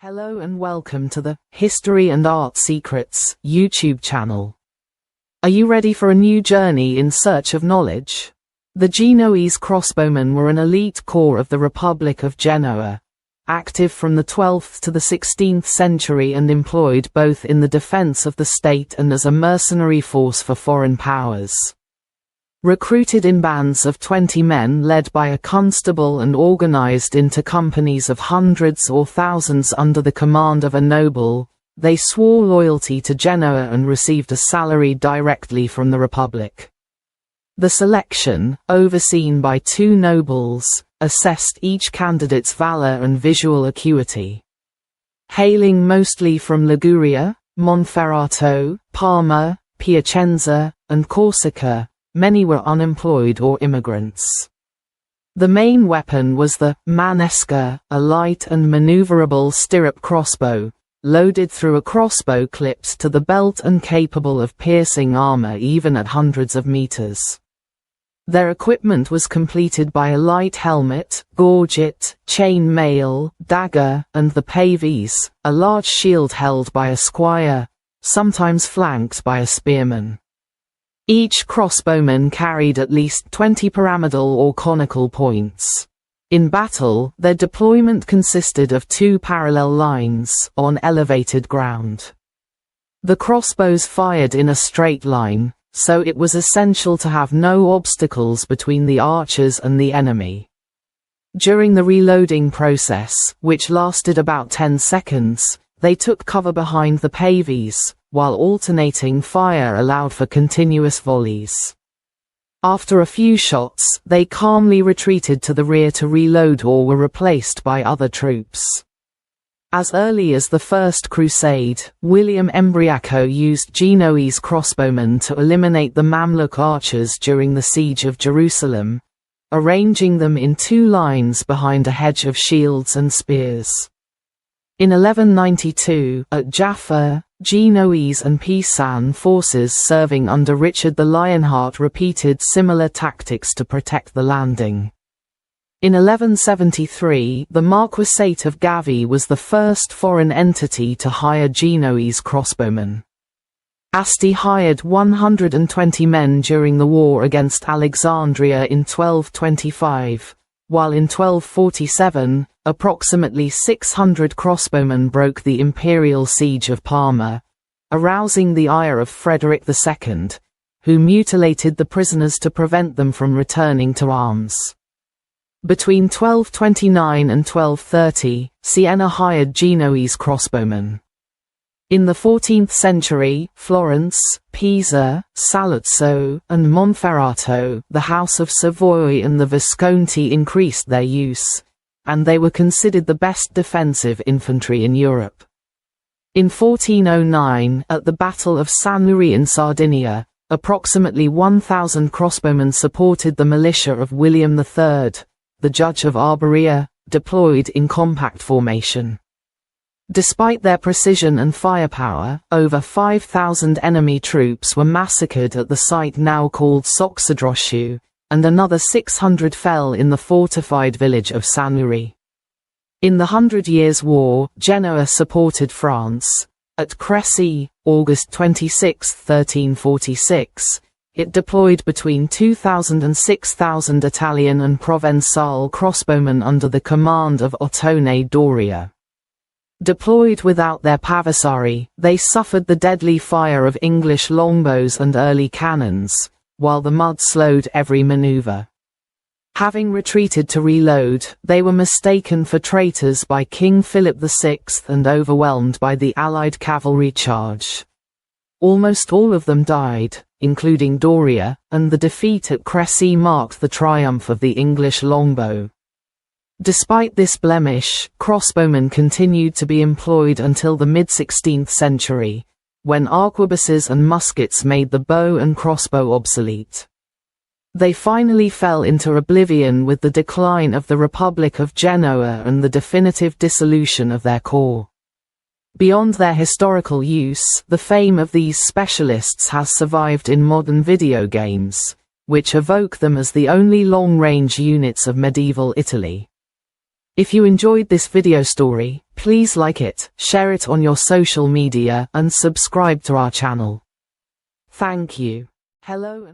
Hello and welcome to the History and Art Secrets YouTube channel. Are you ready for a new journey in search of knowledge? The Genoese crossbowmen were an elite corps of the Republic of Genoa, active from the 12th to the 16th century and employed both in the defense of the state and as a mercenary force for foreign powers. Recruited in bands of 20 men led by a constable and organized into companies of hundreds or thousands under the command of a noble, they swore loyalty to Genoa and received a salary directly from the Republic. The selection, overseen by two nobles, assessed each candidate's valor and visual acuity. Hailing mostly from Liguria, Monferrato, Parma, Piacenza, and Corsica, many were unemployed or immigrants. The main weapon was the manesca, a light and maneuverable stirrup crossbow, loaded through a crossbow clipped to the belt and capable of piercing armor even at hundreds of meters. Their equipment was completed by a light helmet, gorget, chain mail, dagger, and the pavis, a large shield held by a squire, sometimes flanked by a spearman. Each crossbowman carried at least 20 pyramidal or conical points. In battle, their deployment consisted of two parallel lines, on elevated ground. The crossbows fired in a straight line, so it was essential to have no obstacles between the archers and the enemy. During the reloading process, which lasted about 10 seconds, they took cover behind the pavis, while alternating fire allowed for continuous volleys. After a few shots, they calmly retreated to the rear to reload or were replaced by other troops. As early as the First Crusade, William Embriaco used Genoese crossbowmen to eliminate the Mamluk archers during the siege of Jerusalem, arranging them in two lines behind a hedge of shields and spears. In 1192, at Jaffa, Genoese and Pisan forces serving under Richard the Lionheart repeated similar tactics to protect the landing. In 1173, the Marquisate of Gavi was the first foreign entity to hire Genoese crossbowmen. Asti hired 120 men during the war against Alexandria in 1225, while in 1247, approximately 600 crossbowmen broke the imperial siege of Parma, arousing the ire of Frederick II, who mutilated the prisoners to prevent them from returning to arms. Between 1229 and 1230, Siena hired Genoese crossbowmen. In the 14th century, Florence, Pisa, Saluzzo, and Monferrato, the House of Savoy and the Visconti increased their use, and they were considered the best defensive infantry in Europe. In 1409, at the Battle of Sanuri in Sardinia, approximately 1,000 crossbowmen supported the militia of William III, the Judge of Arborea, deployed in compact formation. Despite their precision and firepower, over 5,000 enemy troops were massacred at the site now called Soxodroshu, and another 600 fell in the fortified village of Sanuri. In the 100 Years' War, Genoa supported France. At Crécy, August 26, 1346, it deployed between 2,000 and 6,000 Italian and Provençal crossbowmen under the command of Ottone Doria. Deployed without their pavesari, they suffered the deadly fire of English longbows and early cannons, while the mud slowed every maneuver. Having retreated to reload, they were mistaken for traitors by King Philip VI and overwhelmed by the Allied cavalry charge. Almost all of them died, including Doria, and the defeat at Crécy marked the triumph of the English longbow. Despite this blemish, crossbowmen continued to be employed until the mid-16th century, when arquebuses and muskets made the bow and crossbow obsolete. They finally fell into oblivion with the decline of the Republic of Genoa and the definitive dissolution of their corps. Beyond their historical use, the fame of these specialists has survived in modern video games, which evoke them as the only long-range units of medieval Italy. If you enjoyed this video story, Please like it, share it on your social media, and subscribe to our channel. Thank you. Hello and